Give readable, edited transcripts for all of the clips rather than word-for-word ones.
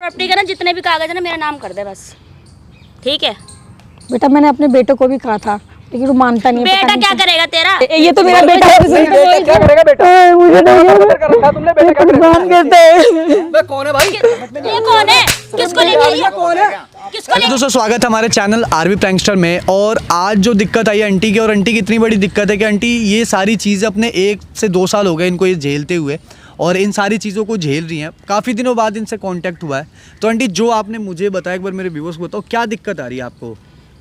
Property का ना जितने भी कागज है ना मेरा नाम कर दे बस, ठीक है। बेटा मैंने अपने बेटे को भी कहा था लेकिन वो मानता नहीं है। बेटा क्या करेगा तेरा? ये तो मेरा बेटा है। क्या करेगा बेटा? मुझे तुमने बेटा क्या करेगा? कौन है भाई? ये कौन है? किसको लेके कौन है? किसको दोस्तों स्वागत है हमारे चैनल आरवी प्रैंकस्टर में। और आज जो दिक्कत आई है आंटी की, और आंटी की इतनी बड़ी दिक्कत है कि आंटी ये सारी चीज़ें अपने 1 से 2 साल हो गए इनको ये झेलते हुए, और इन सारी चीज़ों को झेल रही हैं। काफ़ी दिनों बाद इनसे कांटेक्ट हुआ है। तो आंटी जो आपने मुझे बताया, एक बार मेरे व्यूअर्स को बताओ क्या दिक्कत आ रही है आपको?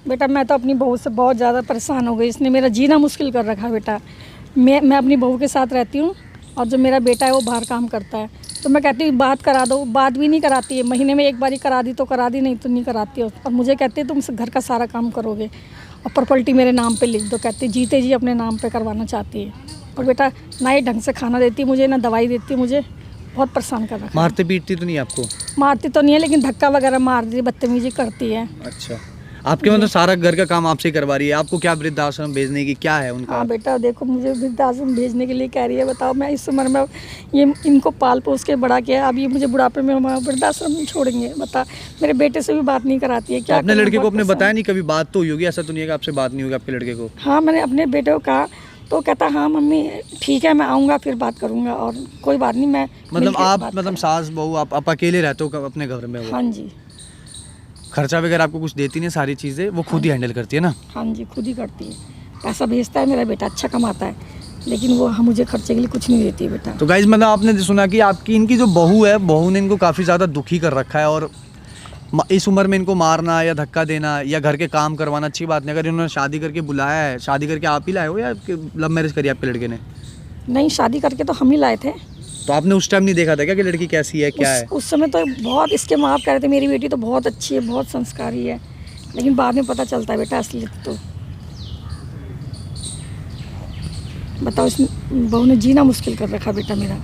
बेटा मैं तो अपनी बहू से बहुत ज़्यादा परेशान हो गई। इसने मेरा जीना मुश्किल कर रखा है। बेटा मैं अपनी बहू के साथ रहती हूँ और जो मेरा बेटा है वो बाहर काम करता है। तो मैं कहती हूँ बात करा दो, बात भी नहीं कराती है। महीने में एक बारी करा दी तो करा दी, नहीं तो नहीं कराती है। और मुझे कहती है तुम घर का सारा काम करोगे और प्रॉपर्टी मेरे नाम पे लिख दो। कहती जीते जी अपने नाम पे करवाना चाहती है। और बेटा ना ही ढंग से खाना देती मुझे, ना दवाई देती मुझे। बहुत परेशान कर रखा है। मारते पीटती तो नहीं आपको? मारती तो नहीं है लेकिन धक्का वगैरह मार दी, बदतमीजी करती है। अच्छा, आपके मतलब सारा घर का काम आपसे करवा रही है? आपको क्या वृद्धाश्रम भेजने की क्या है उनका? हाँ बेटा देखो मुझे वृद्धाश्रम भेजने के लिए कह रही है। बताओ मैं इस उम्र में ये इनको पाल पोस के बड़ा किया, अब ये मुझे बुढ़ापे में वृद्धाश्रम नहीं छोड़ेंगे। बता मेरे बेटे से भी बात नहीं कराती है। क्या अपने लड़के को आपने बताया नहीं? कभी बात तो हुई होगी, ऐसा तो नहीं है कि आपसे बात नहीं होगी आपके लड़के को? हाँ मैंने अपने बेटे को कहा तो कहता हाँ मम्मी ठीक है मैं आऊँगा फिर बात करूँगा और कोई बात नहीं। मैं मतलब आप मतलब सास बहू आप अकेले रहते हो अपने घर में? हाँ जी। खर्चा वगैरह आपको कुछ देती नहीं? सारी चीज़ें वो खुद ही हैंडल करती है ना? हाँ जी खुद ही करती है। पैसा भेजता है मेरा बेटा, अच्छा कमाता है, लेकिन वो मुझे खर्चे के लिए कुछ नहीं देती है बेटा। तो गाइज मतलब आपने सुना कि आपकी इनकी जो बहू है, बहू ने इनको काफ़ी ज़्यादा दुखी कर रखा है। और इस उम्र में इनको मारना या धक्का देना या घर के काम करवाना अच्छी बात नहीं। अगर इन्होंने शादी करके बुलाया है, शादी करके आप ही लाए हो या लव मैरिज करी आपके लड़के ने? नहीं शादी करके तो हम ही लाए थे। तो आपने उस टाइम नहीं देखा था क्या कि लड़की कैसी है क्या है? उस समय तो बहुत इसके माँ बाप कह रहे थे मेरी बेटी तो बहुत अच्छी है, बहुत संस्कारी है, लेकिन बाद में पता चलता है बेटा असलियत तो। बताओ इस बहू ने जीना मुश्किल कर रखा बेटा मेरा।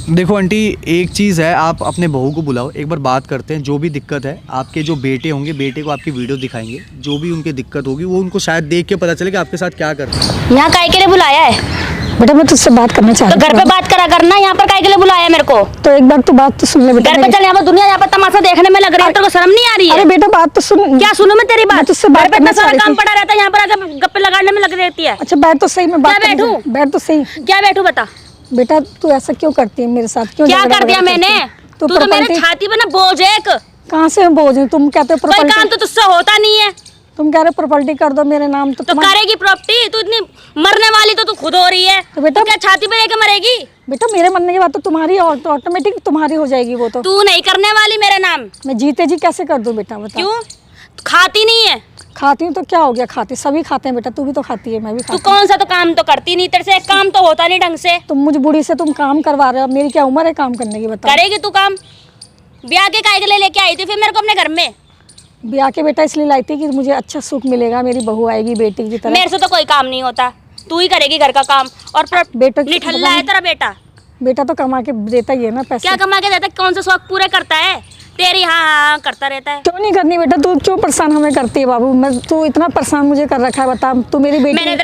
देखो आंटी एक चीज़ है, आप अपने बहू को बुलाओ, एक बार बात करते हैं। जो भी दिक्कत है, आपके जो बेटे होंगे, बेटे को आपकी वीडियो दिखाएंगे, जो भी उनकी दिक्कत होगी वो उनको शायद देख के पता चले कि आपके साथ क्या करते हैं। यहाँ काय के लिए बुलाया है? बेटा मैं तुझसे बात करना चाहती तो घर पे बात करा करना, यहाँ पर काय के लिए बुलाया मेरे को? तो एक बार तो बात तो सुन ले बेटा। घर पे चल, यहाँ पर दुनिया यहाँ पर तमाशा देखने में लग रही है, तेरे को शर्म नहीं आ रही है? अरे बेटा बात तो सुन। क्या सुनूं मैं तेरी बात? तुझसे घर बात पे इतना करना सारा चाह काम रही पड़ा रहता है, यहाँ पर आकर गप्पे लगाने में लग रहती है। अच्छा बैठ तो सही में बात। क्या बैठूं? बैठ तो सही। क्या बैठू बता? बेटा तू ऐसा क्यों करती है मेरे साथ? क्यों क्या झगड़ा कर दिया वगैरह मैंने? करती है? तू तो मेरे छाती पे ना बोझ है एक। कहाँ से बोझ है? तुम कहते हो कोई काम तो तुझसे होता नहीं है। तुम कह रहे प्रॉपर्टी कर दो मेरे नाम तो करेगी प्रॉपर्टी? तू इतनी मरने वाली तो तू खुद हो रही है। तो बेटा क्या छाती पे लेके मरेगी? बेटा मेरे मरने के बाद तो तुम्हारी ऑटोमेटिक तुम्हारी हो जाएगी वो तो। तू नहीं करने वाली मेरे नाम। मैं जीते जी कैसे कर दूं बेटा बता? क्यों? खाती नहीं है? खाती हूँ तो क्या हो गया? खाती सभी खाते हैं बेटा, तू भी तो खाती है, मैं भी तू खाती कौन सा तो काम तो करती नहीं, तेरे से एक काम तो होता नहीं ढंग से। तुम मुझे बूढ़ी से तुम काम करवा रहे हो, मेरी क्या उम्र है काम करने की? बता। करेगी तू काम? ब्याह के काय के लिए लेके आई थी फिर मेरे को अपने घर में? ब्याह के बेटा इसलिए लाई थी कि मुझे अच्छा सुख मिलेगा, मेरी बहू आएगी बेटी की तरह। मेरे से तो कोई काम नहीं होता, तू ही करेगी घर का काम। और बेटा निठल्ला है तेरा बेटा। बेटा तो कमा के देता ही है ना पैसे। क्या कमा के देता? कौन सा शौक पूरे करता है? तेरी हाँ हाँ करता रहता है। क्यों नहीं करनी बेटा? तू क्यों परेशान हमें करती है बाबू? मैं तू इतना परेशान मुझे कर रखा है बता। तू मेरी बेटी मैंने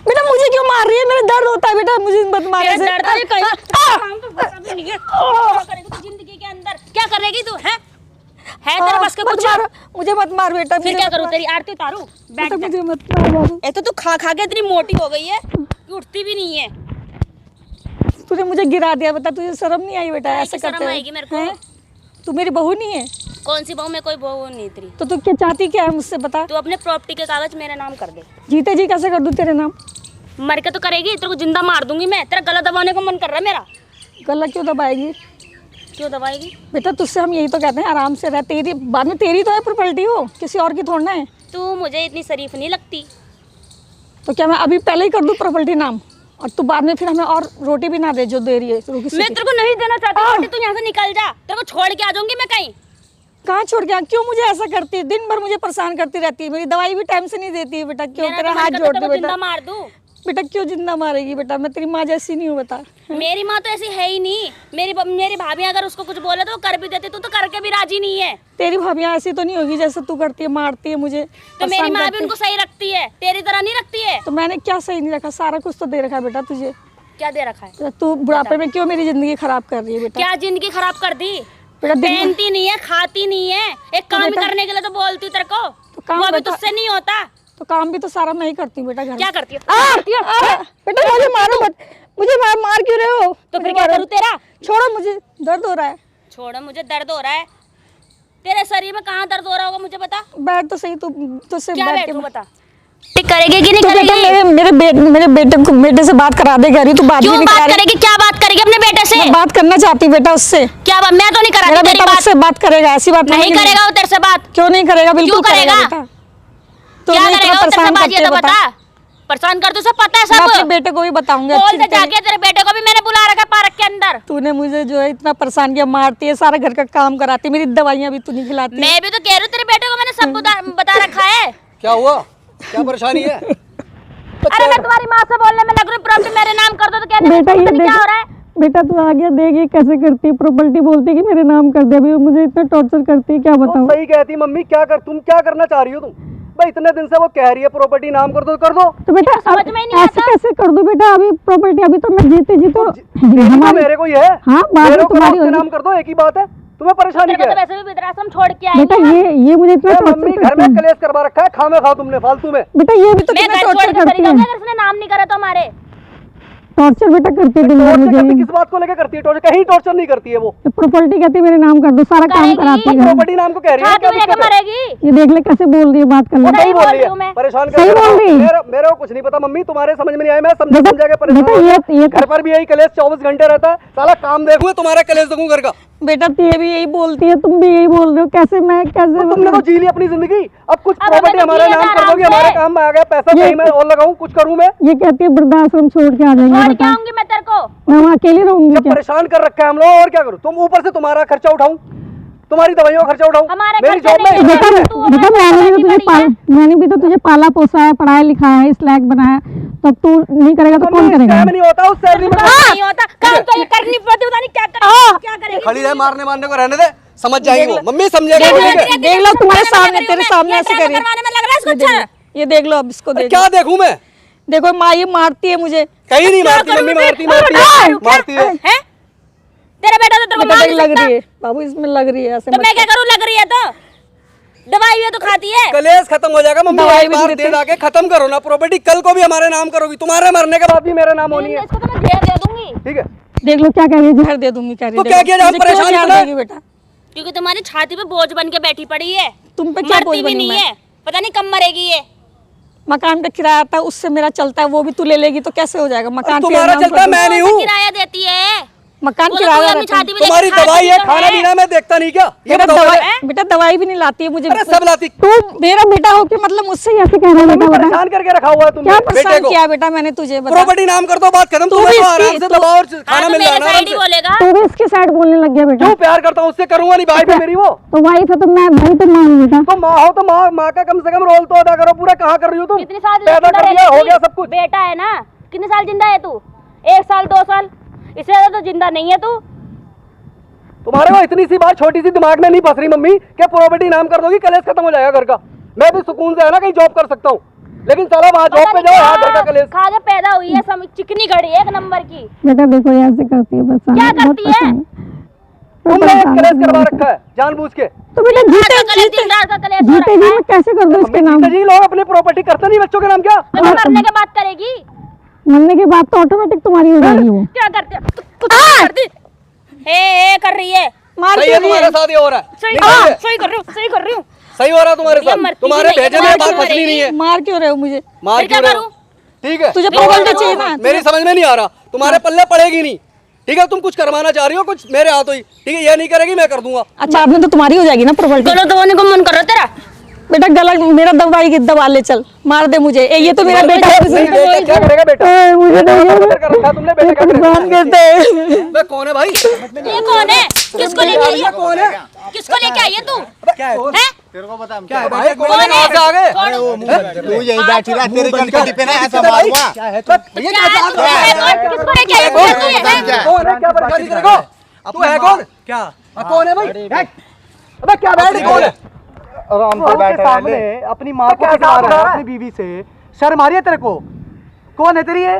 बेटा मुझे क्यों मार रही है? मेरा दर्द होता है बेटा, मुझे मत मार। जिंदगी के अंदर क्या करेगी तू? है तेरे पास का कुछ? मुझे मत मार बेटा। फिर क्या करूं? तेरी आरती उतारूं? बैठ जा। मुझे मत मार। एक तो तू खा खा के इतनी मोटी हो गई है कि उठती भी नहीं है। तूने मुझे गिरा दिया बता, तुझे शर्म नहीं आई बेटा? ऐसे करते शर्म आएगी मेरे को? तू मेरी बहू नहीं है? कौन सी बहू? मैं कोई बहू नहीं तेरी। तो तू क्या चाहती क्या है मुझसे बता? तू अपने प्रॉपर्टी के कागज मेरे नाम कर दे। जीते जी कैसे कर दूं तेरे नाम? मर के तो करेगी, तेरे को जिंदा मार दूंगी मैं। तेरा गला दबाने को मन कर रहा है मेरा। गला क्यों दबाएगी? क्यों दबाएगी? बेटा तुझसे हम यही तो कहते हैं आराम से रह। तेरी बाद में तेरी तो है प्रॉपर्टी, हो किसी और की थोड़ा है। तू मुझे इतनी शरीफ नहीं लगती। तो क्या मैं अभी पहले ही कर दूं प्रॉपर्टी नाम और तू बाद में फिर हमें और रोटी भी ना दे जो दे रही है? मैं तेरे को नहीं देना चाहती रोटी, तू यहाँ से निकल जा। तेरे को छोड़ के आ जाऊंगी मैं कहीं। कहाँ छोड़ के? क्यों मुझे ऐसा करती है? दिन भर मुझे परेशान करती रहती है, मेरी दवाई भी टाइम से नहीं देती है बेटा। क्यों? तेरा हाथ जोड़ दे बेटा। मार दूं बेटा? क्यों जिंदा मारेगी बेटा? मैं तेरी माँ जैसी नहीं हूँ बता। मेरी माँ तो ऐसी है ही नहीं। मेरी भाभी अगर उसको कुछ बोले तो वो कर भी देती, तू तो करके भी राजी नहीं है। तेरी भाभियाँ ऐसी तो नहीं होगी जैसे तू करती है, मारती है मुझे। तो मेरी माँ भी उनको सही रखती है, तेरी तरह नहीं रखती है। तो मैंने क्या सही नहीं रखा? सारा कुछ तो दे रखा बेटा तुझे। क्या दे रखा है? तो तू बुढ़ापे में क्यों मेरी जिंदगी खराब कर रही है बेटा? क्या जिंदगी खराब कर दी? बेटा दिन पहनती नहीं है, खाती नहीं है, एक काम बेटा- करने के लिए तो बोलती हूँ तेरे को, काम वो भी बेटा- तुझसे नहीं होता। तो काम भी तो सारा मैं ही करती हूँ बेटा घर में। क्या करती है? बेटा मुझे मारो मत, मुझे मार क्यों रहे हो? तो फिर क्या करूँ तेरा? छोड़ो, मुझे दर्द हो रहा है। छोड़ो, मुझे दर्द हो रहा है। तेरे शरीर में कहाँ दर्द हो रहा होगा मुझे बता। बैठ तो सही, तू तुझसे क्या बैठ के बैठूं बता? ठीक करेगी कि नहीं तो बेटा करेगी? मेरे बेटे से बात करा दे, कह रही तू बात भी क्यों नहीं बात करा रही। करेगी? क्या बात करेगी अपने बेटे से? मैं बात करना चाहती हूँ बेटा उससे। क्या बात? मैं तो नहीं मेरा कराती तेरी बेटा बात। मुझसे बात करेगा, ऐसी बात नहीं करेगा वो तेरे से बात। क्यों नहीं करेगा? बिल्कुल क्यों करेगा? बेटा। तो क्या मैं करेगा इतना वो तेरे से परेशान बात? करती ये तो है, बता। परेशान कर, तुझे पता है मैं अपने सब। बेटे को भी बताऊंगा। बोल दे जाके, तेरे बेटे को भी मैंने बुला रखा पार्क के अंदर। तूने मुझे जो है इतना परेशान किया, मारती है, सारा घर का काम कराती है, मेरी दवाइयाँ भी तू नहीं खिलाती। मैं भी तो कह रही हूँ, तेरे बेटे को मैंने सब बता रखा है। क्या हुआ? क्या परेशानी है? अरे मैं तुम्हारी माँ से बोलने में लग रही हूँ, प्रॉपर्टी मेरे नाम कर दो तो कहने बेटा में ये क्या हो रहा है? बेटा तू आ गया, देख ये कैसे करती है, प्रॉपर्टी बोलती है कि मेरे नाम कर दे। अभी वो मुझे इतना टॉर्चर करती है, क्या बताऊं। सही कहती मम्मी, तुम क्या करना चाह रही हो? तुम भाई इतने दिन से वो कह रही है प्रॉपर्टी नाम कर दो, कर दो। तो बेटा समझ में ही नहीं ऐसे आता। कैसे कर दो बेटा? अभी प्रॉपर्टी अभी तो मैं जीते जी तो हमारे मेरे को ये है, हाँ, बात मेरे तो को तुम्हारी उसके होगी। नाम कर दो, एक ही बात है। तुम्हें परेशानी तेरे क्या को तो है? वैसे भी वृद्धाश्रम छोड़ के आई बेटा हूँ। ये मुझे इतना मम्मी टॉर्चर घर करती में है। कलेश करवा रखा है, खामे खाओ तुमने फालतू में। बेटा ये भी तो मैं तुम्हें घर छोड़ टॉर्चर के करती चली है, जाऊंगी अगर उसने नाम नहीं करा तो हमारे। टॉर्चर बेटा करती है दिन भर टॉर्चर करती मुझे। किस बात को लेकर करती है? टॉर्चर कहीं टॉर्चर नहीं करती है वो। प्रॉपर्टी कहती है मेरे नाम कर दो, सारा काम करेगी। कराती है। प्रॉपर्टी नाम को कह रही है, हाथ क्या में लेके दिक्कत है? मरेगी। ये देख ले कैसे बोल रही है, बात कर ले। वो सही सही बोल बोल रही रही हूँ मैं। है, परेशान सही बोल रही है। मेरे को कुछ नहीं पता मम्मी, तुम्हारे समझ में नहीं आया, मैं समझा बेटा- समझा के परेशान बेटा, हो ये गया। घर पर भी यही कलेश 24 घंटे रहता है, साला काम देखूं तुम्हारा कलेश देखूं घर का। बेटा ये भी यही बोलती है, तुम भी यही बोल रहे हो, कैसे मैं कैसे तुमने तो जी ली अपनी जिंदगी, अब कुछ अब प्रॉपर्टी हमें तो हमारे जिए नाम कर आराम दोगे, से। हमारे काम में आ गया पैसा, ये- कहीं मैं और लगाऊं, कुछ करूं मैं? ये कहती है वृद्धाश्रम छोड़ के आ जाएंगे। छोड़ के बता आऊंगी मैं तेरे को। मैं वहाँ अकेली रहूंगी जब क्या? परेशान कर रखा है हम लोग, और क्या करूं? तुम ऊपर से तुम्हारा खर्चा उठाऊं, तुम्हारी दवाइयों का खर्चा उठाऊं, हमारे मेरी खर्चे जॉब नहीं में है। बेटा तू बेटा हमारे मैंने भी साथ तुझे बड़ी मैंने भी तो तुझे पाला पोसा है, पढ़ाया लिखाया है, इस लायक बनाया, तब तू नहीं करेगा तो कौन करेगा? नहीं होता उस सैलरी में। काम नहीं होता, काम तो ये करनी पड़ती, पता नहीं क्या करेगी, क्या करेगी। खड़ी रहे, मारने मारने को रहने दे, समझ जाएगी वो। मम्मी समझेगा देख लो, ठीक है? देख लो तुम्हारे करवाने में सामने, लग रही तेरे हूँ सामने मैं। ऐसे ये करिए। करवाने में लग रहा है इसको। अच्छा ये देख लो, अब इसको देख क्या देखूं मैं? देखो माँ ये मारती है मुझे। कहीं नहीं क्या मारती करूं मम्मी, मैं? मारती क्या मारती है। हैं? तेरा बेटा तो तेरे को बेटा मार देख नहीं लग सकता। रही है बाबू, इसमें लग रही है ऐसे तो मत मैं कर। क्या करूं? लग रही है तो दवाई भी तो खाती है। कलेश खत्म हो जाएगा मम्मी, दवाई एक भी बार देते दे लाके खत्म करो ना प्रॉपर्टी। कल को भी हमारे नाम करोगी, तुम्हारे मरने के बाद भी मेरे नाम होनी है, इसको तो मैं जेल दे दूंगी, ठीक है? देख लो क्या कह रही है, जहर दे दूंगी कह रही तो है। क्या देखो, किया जाए? मुझे क्यों परेशान जहर करना? देगी बेटा? क्योंकि तुम्हारी छाती पे बोझ बन के बैठी पड़ी है। तुम पे क्या बोझ मरती भी बनी नहीं मैं? है, पता नहीं कब मरेगी ये। मकान का किराया आता है, उससे मेरा चलता है, वो भी तू ले लेगी तो कैसे हो जाएगा? मकान तेरे तुम्हारा नाम चलता है, पर- मैं नहीं कौन सा हूँ। किराया देती है? मकान वो तो किराया तू अपनी रहता है। छाती पे लेके तुम्हारी खाती दवाई है, तो खाना पीना मैं देखता नहीं क्या? ये बेटा बताओ दवाई मुझे। बेटा दवाई भी नहीं लाती है मुझे। अरे सब लाती। तू मेरा बेटा हो के मतलब मुझसे ही ऐसे कह रहा है मम्मी बेटा बेटा? परेशान करके रखा हुआ है तुमने क्या बेटे परेशान को। किया बेटा मैंने तुझे? बता। प्रॉपर्टी नाम कर दो, बात खत्म। तू तुम्हें भी तो इसकी- आराम से तू- दबाओ और हाँ खाना तो मिल मेरे जाना साइड आराम ही से। बोलेगा। तू भी इसकी साइड बोलने लग गया बेटा। क्यों प्यार करता हूँ उससे, करूंगा नहीं, भाई है मेरी वो। तो वाइफ है तो मैं भाई तो मान बेटा। तो माँ हो तो माँ का कम से कम रोल तो अदा करो। पूरा कहाँ कर रही हो तुम? कितनी साल पैदा जिंदा कर दिया, हो रहेगी? गया सब कुछ। बेटा है ना, कितने साल जिंदा है तू? 1 साल 2 साल, इससे ज्यादा तो जिंदा नहीं है तू। तुम्हारे को इतनी सी बात छोटी सी दिमाग में नहीं फंस रही मम्मी कि प्रॉपर्टी नाम कर दोगी, कलेश खत्म हो जाएगा घर का। मैं भी सुकून से है ना कहीं जॉब कर सकता हूँ, लेकिन साला वहाँ जॉब पे जाओ, यहाँ घर का कलेश। खा के पैदा हुई है, चिकनी घड़ी है 1 नंबर की। बेटा देखो ये ऐसे करती है बस। क्या बहुत करती है? परेशान तुमने एक परेशान कलेश करवा है। रखा है जानबूझ के। तो बेटा दिन जीते रात का कलेश, जीते दिन रात का कलेश हो जीते रहा जी है। मैं कैसे कर दूं इसके नाम? जी लोग अपनी प्रॉपर्टी करते नहीं बच्चों के नाम क्या? तो मरने के बाद करेगी। मरने के बाद तो ऑटोमेटिक तुम्हारी हो जाएगी वो। क्या करते हो? कुछ नहीं करती। हे कर रही है। मार सही है, क्यों रही तुम्हारे है? साथ ये हो रहा है। सही नहीं सही है? सही कर रही हूँ, सही कर रही हूँ। सही हो रहा है तुम्हारे ये साथ। मरती तुम्हारे भी नहीं, भेजे में मार बात क्यों फंसनी नहीं है। मार क्यों रहे हो मुझे? मार फिर क्या क्यों रहे हो? करूँ? ठीक है, तुझे नहीं, प्रॉपर्टी नहीं, चाहिए ना? मेरी समझ में नहीं आ रहा, तुम्हारे पल्ले पड़ेगी नहीं। ठीक है, तुम कुछ करवाना चाह रही हो, कुछ मेरे हाथों ही। ठीक है, ये नहीं करेगी, मैं कर दूंगा। अच्छा आपने तो तुम्हारी हो जाएगी ना प्रॉपर्टी। गलत होने को मन कर रहा है तेरा। बेटा गला मेरा दवाई की दबा ले, चल मार दे मुझे। ये तो मेरा बेटा है। नहीं, बेटा क्या करेगा बेटा? मुझे बेटा कर रखा है तुमने, बेटा क्या करेगा? करते बे कौन है भाई? ये कौन है? किसको लेके आई है? कौन है? किसको लेके आई है तू? क्या है? हैं? तेरे को बता क्या है भाई? कौन कौन है? कहाँ से आ गए? अरे वो तू यही बैठी रहा, तेरे गलती पे ना ऐसा मारूंगा। क्या है? क्या है? तू है कौन? किसको लेके आई है? कौन तू है? क्या है? कौन है? क्या परेशानी तेरे को? तू है कौन? क्या? कौन है भाई? अबे क्या बैठ कौन है? आराम से के बैठे सामने रहे। अपनी माँ को किस मार रहा है? अपनी बीवी से शर्म आ रही है तेरे को? कौन है तेरी ये?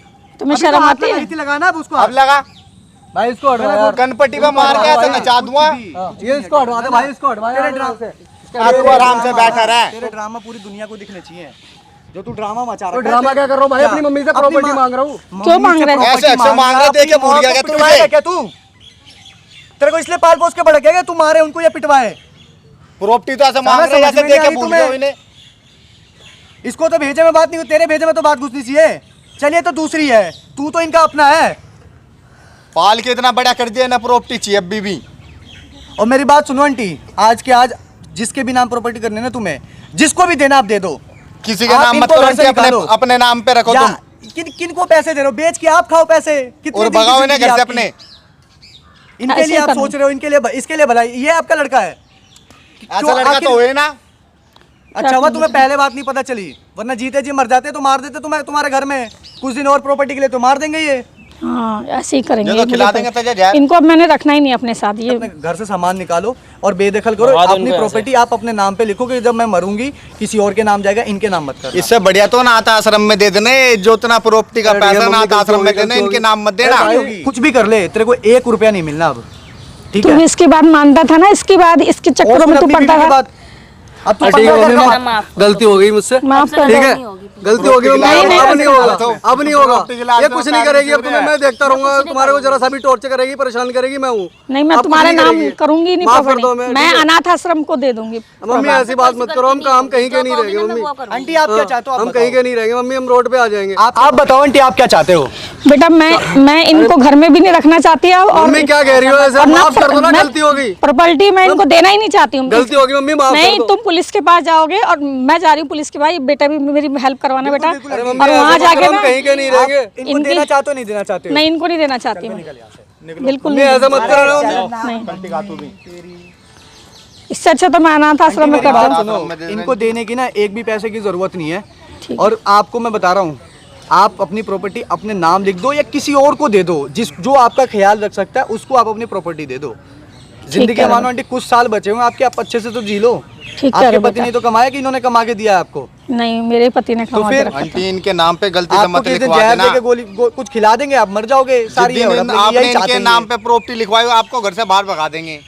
तुम्हें शर्म आती है? लगाना अब उसको अब लगा भाई इसको हटवा यार। कनपट्टी पे मार के ऐसे नचा दूंगा। ये इसको हटवा दे भाई, इसको हटवा यार ड्राम से। अब तू आराम से बैठा रहा है। तेरे ड्रामा पूरी दुनिया को दिखने चाहिए, जो तू ड्रामा मचा रहा तो है। ड्रामा क्या कर रहा हूँ भाई? अपनी मम्मी से प्रॉपर्टी मांग रहा हूँ। क्यों मांग रहे हो? ऐसे ऐसे मांग रहा, देख के भूल गया क्या तू इसे? क्या तू? तेरे को इसलिए पाल पोस के भड़क गया, तू मारे उनको या पिटवाए? प्रॉपर्टी तो ऐसे मांग रहा है जैसे देख के भूल गया इन्हें। इसको तो भेजे में बात नहीं हुई, तेरे भेजे में तो बात घुसनी चाहिए। चलिए तो दूसरी है, तू तो इनका अपना है। पाल के इतना बड़ा कर दिया ना, प्रॉपर्टी चाहिए अभी भी। और मेरी बात सुनो आंटी, आज के आज जिसके भी नाम प्रॉपर्टी करने ना तुम्हें, जिसको भी देना आप दे दो, किसी के आप नाम मत इनको करो, घर से इनके निकालो। अपने नाम पे रखो या तुम, किन को पैसे दे रहे हो? बेच के आप खाओ पैसे, कितने और दिन की भगाओ इन्हें जिंदगी घर से आपकी? अपने। इनके लिए ऐसे आप करना। सोच रहे हो, इनके लिए, इसके लिए भला ये आपका लड़का है? ऐसा लड़का तो हुए ना। अच्छा हुआ तुम्हें पहले बात नहीं पता चली, वरना जीते जी मर जाते तो मार देते तुम्हें तुम्हारे घर में। कुछ दिन और प्रॉपर्टी के लिए तो मार देंगे ये। हाँ ऐसे ही करेंगे। ये तो मुझे खिला पता- देंगे तुझे जहर। इनको अब मैंने रखना ही नहीं अपने साथ। ये अपने घर से सामान निकालो और बेदखल करो। अपनी प्रॉपर्टी आप अपने नाम पे लिखो कि जब मैं मरूंगी किसी और के नाम जाएगा, इनके नाम मत करना। इससे बढ़िया तो अनाथ आश्रम में दे देना, जो इतना प्रॉपर्टी का पैसा अनाथ आश्रम में देना, इनके नाम मत देना। कुछ भी कर ले, तेरे को 1 रुपया नहीं मिलना अब, ठीक तुम है? इसके बाद मानता था ना, इसके बाद इसके चक्करों में तू पड़ता था। अब तू ठीक है 15,000 मम्मी, कमा। गलती हो गई मुझसे, माफ कर ठीक दो। है, गलती हो गई मम्मी, नहीं, नहीं, अब नहीं होगा, अब नहीं होगा। प्रॉपर्टी के लालच ये में कुछ नहीं पैर करेगी अब नहीं तुम्हें, मैं देखता रहूंगा तुम्हारे को जरा सा भी टॉर्चर करेगी, परेशान करेगी, मैं हूँ। नहीं, मैं अब कुछ तुम्हारे नहीं नाम करेगी। करूंगी नहीं माफ कर दो, प्रॉपर्टी। मैं मैं अनाथ आश्रम को दे दूंगी। मम्मी ऐसी बात मत करो, हम काम कहीं के नहीं रहेंगे मम्मी। आंटी आप क्या चाहते हो? आप हम कहीं के नहीं रहेंगे मम्मी, हम रोड पे आ जाएंगे। आप बताओ आंटी आप क्या चाहते हो? बेटा मैं इनको घर में भी नहीं रखना चाहती अब। और मम्मी क्या कह रही हो ऐसे? और माफ कर दो ना, मैं गलती हो गई। प्रॉपर्टी मैं इनको देना ही नहीं चाहती हूँ। गलती होगी मम्मी, माफ कर नहीं, दो। तुम पुलिस के पास जाओगे और मैं जा रही हूँ पुलिस के पास। बेटा भी मेरी हेल्प करवाना बेटा। अरे और मम्मी वहाँ ऐसे मत जाके करो, हम ना कहीं के नहीं रहेंगे। इनको देना चाहते हो नहीं देना चाहते हो? नहीं, इनको नहीं देना चाहती मैं, बिल्कुल मम्मी नहीं। ऐसा मत करो। नहीं, इससे अच्छा तो मैं अनाथ आश्रम में कर दूँ। सुनो, इनको देने की ना एक भी पैसे की जरूरत नहीं है। और आपको मैं बता रहा हूँ, आप अपनी प्रॉपर्टी अपने नाम लिख दो या किसी और को दे दो, जो आपका ख्याल रख सकता है उसको आप अपनी प्रॉपर्टी दे दो। जिंदगी मानो आंटी, कुछ साल बचे हुए आपके, आप अच्छे से तो जी लो। ठीक है आपके बेटा। पति ने तो कमाया कि इन्होंने कमा के दिया आपको? नहीं, मेरे पति ने कमा के फिर रखा था। आंटी इनके नाम पे गलती से आपको मत किसी दिन लिखवा जहर देना। देके कुछ खिला देंगे, आप मर जाओगे सारी। जिस दिन औरत आपने यही चाहते इनके हैं नाम ये। पे प्रॉपर्टी लिखवाई, आपको घर से बाहर भगा देंगे।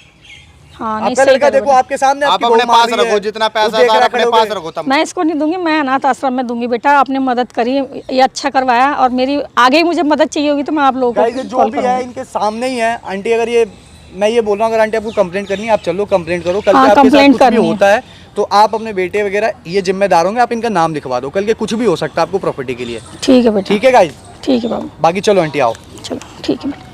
हाँ, नहीं, आपका सही लड़का करो देखो बेटा। आपके सामने, आप आपकी अपने बहू मार पास रही है। रखो, जितना वो पैसा देख था रहा अपने खड़े पास होके। रखो तब। मैं इसको नहीं दूंगी, मैं अनाथ आश्रम में दूंगी। बेटा आपने मदद करी, ये अच्छा करवाया, और मेरी आगे ही मुझे मदद चाहिए होगी तो मैं आप लोगों गाइस, ये को जो कॉल भी है करूंगी। इनके सामने ही है। आंटी अगर ये, मैं ये बोल रहा हूँ, अगर आंटी आपको कंप्लेंट करनी है आप चलो कंप्लेंट करो। कल हाँ, के आपके साथ कंप्लेंट कुछ भी करनी है। होता है तो आप अपने बेटे वगैरह ये जिम्मेदार होंगे, आप इनका नाम लिखवा दो। कल के कुछ भी हो सकता है आपको प्रॉपर्टी के लिए। ठीक है बेटा, ठीक है गाइस, ठीक है बाबू, बाकी चलो आंटी आओ। चलो ठीक है बेटा।